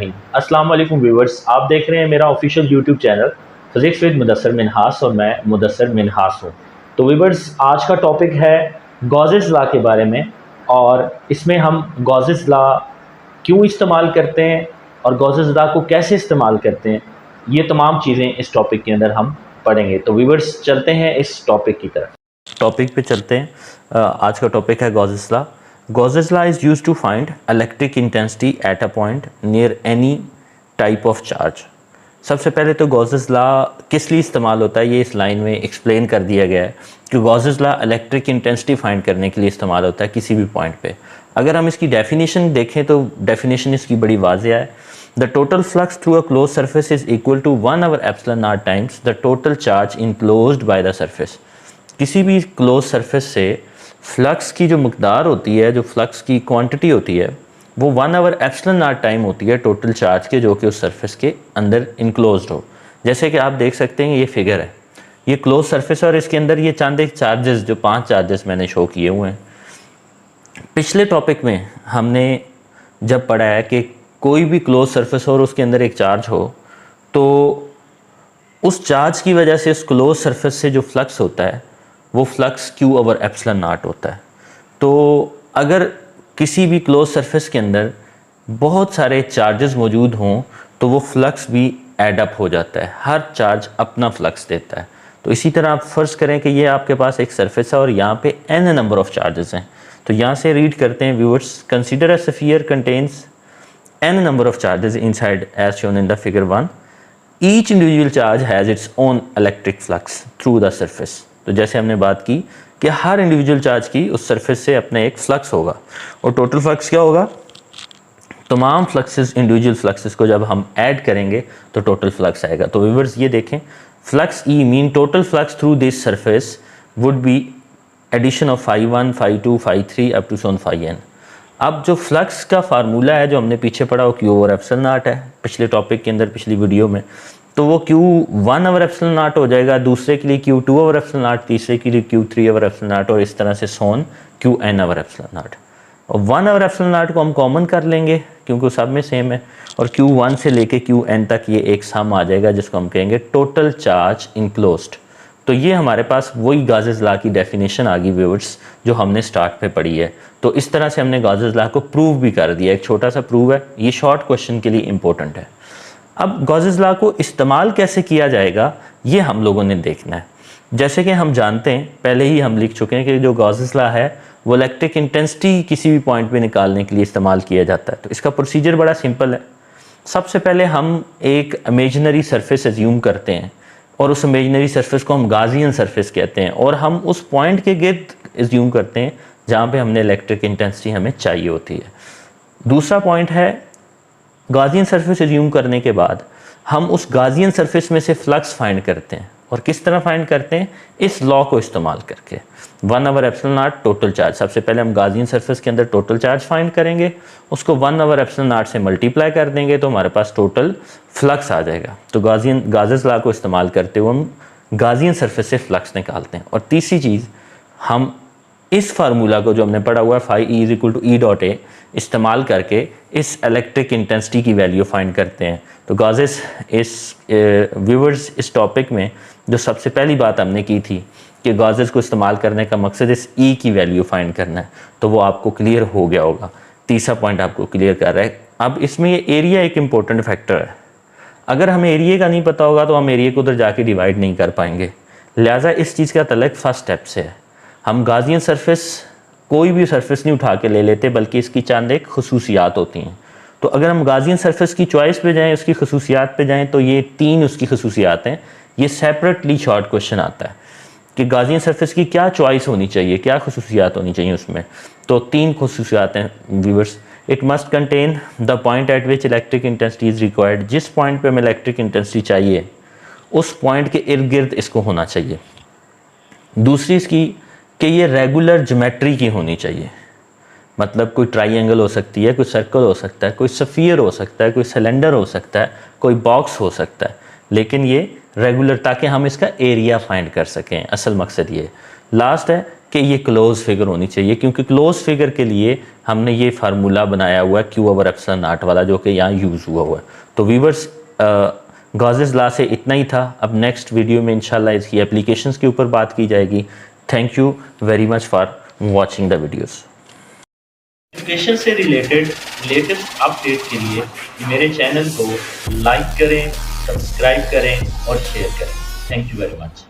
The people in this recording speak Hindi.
रहीम। अस्सलाम वालेकुम व्यूवर्स, आप देख रहे हैं मेरा official YouTube channel physics with Mudassar Minhas और मैं मुदस्सर मिन्हास हूँ। तो व्यूवर्स, आज का टॉपिक है गॉसेस लॉ के बारे में और इसमें हम गॉसेस लॉ क्यों इस्तेमाल करते हैं और गॉसेस लॉ को कैसे इस्तेमाल करते हैं, ये तमाम चीज़ें इस टॉपिक के अंदर हम पढ़ेंगे। तो व्यूवर्स, चलते हैं इस टॉपिक की तरफ। टॉपिक पे चलते हैं। आज का टॉपिक है Gauss's law. Gauss's law is used to find electric intensity at a point near any type of charge। सबसे पहले तो Gauss's law किस लिए इस्तेमाल होता है ये इस लाइन में एक्सप्लेन कर दिया गया है कि Gauss's law electric intensity find करने के लिए इस्तेमाल होता है किसी भी पॉइंट पे। अगर हम इसकी डेफिनेशन देखें तो डेफिनेशन इसकी बड़ी वाज़ेह है। The total flux through a close surface is equal to 1/ε0 times the total charge enclosed by the surface. किसी भी क्लोज सरफेस से फ्लक्स की जो मकदार होती है, जो फ्लक्स की क्वांटिटी होती है, वो 1/ε0 टाइम होती है टोटल चार्ज के, जो कि उस सरफेस के अंदर इनक्लोज्ड हो। जैसे कि आप देख सकते हैं ये फिगर है, ये क्लोज सरफेस और इसके अंदर ये चंद एक चार्जेस, जो 5 चार्जेस मैंने शो किए हुए हैं। पिछले टॉपिक में हमने जब पढ़ा है कि कोई भी क्लोज सरफेस और उसके अंदर एक चार्ज हो तो उस चार्ज की वजह से उस क्लोज सरफेस से जो फ्लक्स होता है वो फ्लक्स Q/ε0 होता है। तो अगर किसी भी क्लोज सरफेस के अंदर बहुत सारे चार्जेस मौजूद हों तो वो फ्लक्स भी एडअप हो जाता है, हर चार्ज अपना फ्लक्स देता है। तो इसी तरह आप फ़र्ज़ करें कि ये आपके पास एक सरफेस है और यहाँ पे n नंबर ऑफ़ चार्जेस हैं। तो यहाँ से रीड करते हैं viewers, consider a sphere contains n number of charges inside as shown in the figure 1। Each individual charge has its own electric flux through the surface. तो जैसे हमने बात की कि हर इंडिविजुअल चार्ज की उस सरफेस से अपना एक फ्लक्स होगा और टोटल फ्लक्स क्या होगा, तमाम फ्लक्सेस, इंडिविजुअल फ्लक्सेस को जब हम ऐड करेंगे तो टोटल फ्लक्स आएगा। तो व्यूअर्स ये देखें, flux I mean total flux through this surface would be addition of φ1, φ2, φ3 up to सोन φn। अब जो फ्लक्स का फार्मूला है जो हमने पीछे पढ़ा वो Q/ε0 है पिछले टॉपिक के अंदर, पिछली वीडियो में, तो वो Q1/ε0 हो जाएगा, दूसरे के लिए Q2/ε0, तीसरे के लिए Q3/ε0 और इस तरह से सोन Qn/ε0। और 1/ε0 को हम कॉमन कर लेंगे क्योंकि सब में सेम है और Q1 से लेके Qn तक ये एक सम आ जाएगा जिसको हम कहेंगे टोटल चार्ज इनक्लोज्ड। तो ये हमारे पास वही गॉसेस लॉ की डेफिनेशन आ गई व्यूअर्स जो हमने स्टार्ट पे पढ़ी है। तो इस तरह से हमने गॉसेस लॉ को प्रूव भी कर दिया, एक छोटा सा प्रूव है, ये शॉर्ट क्वेश्चन के लिए इंपॉर्टेंट है। अब गॉसेस लॉ को इस्तेमाल कैसे किया जाएगा ये हम लोगों ने देखना है। जैसे कि हम जानते हैं, पहले ही हम लिख चुके हैं कि जो गॉसेस लॉ है वो इलेक्ट्रिक इंटेंसिटी किसी भी पॉइंट पे निकालने के लिए इस्तेमाल किया जाता है। तो इसका प्रोसीजर बड़ा सिंपल है। सबसे पहले हम एक इमेजिनरी सरफेस एज्यूम करते हैं और उस इमेजिनरी सरफेस को हम गाजियन सरफेस कहते हैं और हम उस पॉइंट के गिर्द एज्यूम करते हैं जहाँ पे हमने इलेक्ट्रिक इंटेंसिटी हमें चाहिए होती है। दूसरा पॉइंट है, गाजियन सरफेस एज्यूम करने के बाद हम उस गाजियन सरफेस में से फ्लक्स फाइंड करते हैं। और किस तरह फाइंड करते हैं, इस लॉ को इस्तेमाल करके 1/ε0 टोटल चार्ज। सबसे पहले हम गाजियन सरफेस के अंदर टोटल चार्ज फाइंड करेंगे, उसको 1/ε0 से मल्टीप्लाई कर देंगे तो हमारे पास टोटल फ्लक्स आ जाएगा। तो गॉसेस लॉ को इस्तेमाल करते हुए हम गाजियन सरफेस से फ्लक्स निकालते हैं। और तीसरी चीज़, हम इस फार्मूला को जो हमने पढ़ा हुआ है φE = E.A इस्तेमाल करके इस इलेक्ट्रिक इंटेंसिटी की वैल्यू फाइंड करते हैं। तो गॉसेस व्यूअर्स, इस टॉपिक में जो सबसे पहली बात हमने की थी कि गॉसेस को इस्तेमाल करने का मकसद इस E की वैल्यू फाइंड करना है, तो वो आपको क्लियर हो गया होगा। तीसरा पॉइंट आपको क्लियर कर रहा है। अब इसमें ये एरिया एक इम्पोर्टेंट फैक्टर है। अगर हमें एरिया का नहीं पता होगा तो हम एरिया को उधर जाके डिवाइड नहीं कर पाएंगे, लिहाजा इस चीज़ का तल्लुक फर्स्ट स्टेप से है। हम गाजियन सरफेस कोई भी सरफेस नहीं उठा के ले लेते, बल्कि इसकी चंद एक खसूसियात होती हैं। तो अगर हम गाजियन सरफेस की चॉइस पे जाएं, उसकी खसूसियात पे जाएं, तो ये 3 उसकी खसूसियात हैं। ये सेपरेटली शॉर्ट क्वेश्चन आता है कि गाजियन सरफेस की क्या चॉइस होनी चाहिए, क्या खसूसियात होनी चाहिए उसमें। तो 3 खसूसियात हैं viewers. It must contain the point eight which electric intensity is required. जिस पॉइंट पे हमें इलेक्ट्रिक इंटेंसिटी चाहिए उस पॉइंट के इर्द गिर्द इसको होना चाहिए। दूसरी इसकी कि ये रेगुलर ज्योमेट्री की होनी चाहिए, मतलब कोई ट्राइंगल हो सकती है, कोई सर्कल हो सकता है, कोई स्फीयर हो सकता है, कोई सिलेंडर हो सकता है, कोई बॉक्स हो सकता है, लेकिन ये रेगुलर, ताकि हम इसका एरिया फाइंड कर सकें। असल मकसद ये। लास्ट है कि ये क्लोज फिगर होनी चाहिए, क्योंकि क्लोज फिगर के लिए हमने ये फार्मूला बनाया हुआ है क्यू ओवर एप्सिलॉन नॉट वाला, जो कि यहाँ यूज़ हुआ है। तो व्यूअर्स, गॉसेस लॉ से इतना ही था। अब नेक्स्ट वीडियो में इंशाल्लाह इसकी एप्लीकेशंस के ऊपर बात की जाएगी। Thank you very much for watching the videos. Education से रिलेटेड लेटेस्ट अपडेट के लिए मेरे चैनल को लाइक करें, सब्सक्राइब करें और शेयर करें। Thank you very much.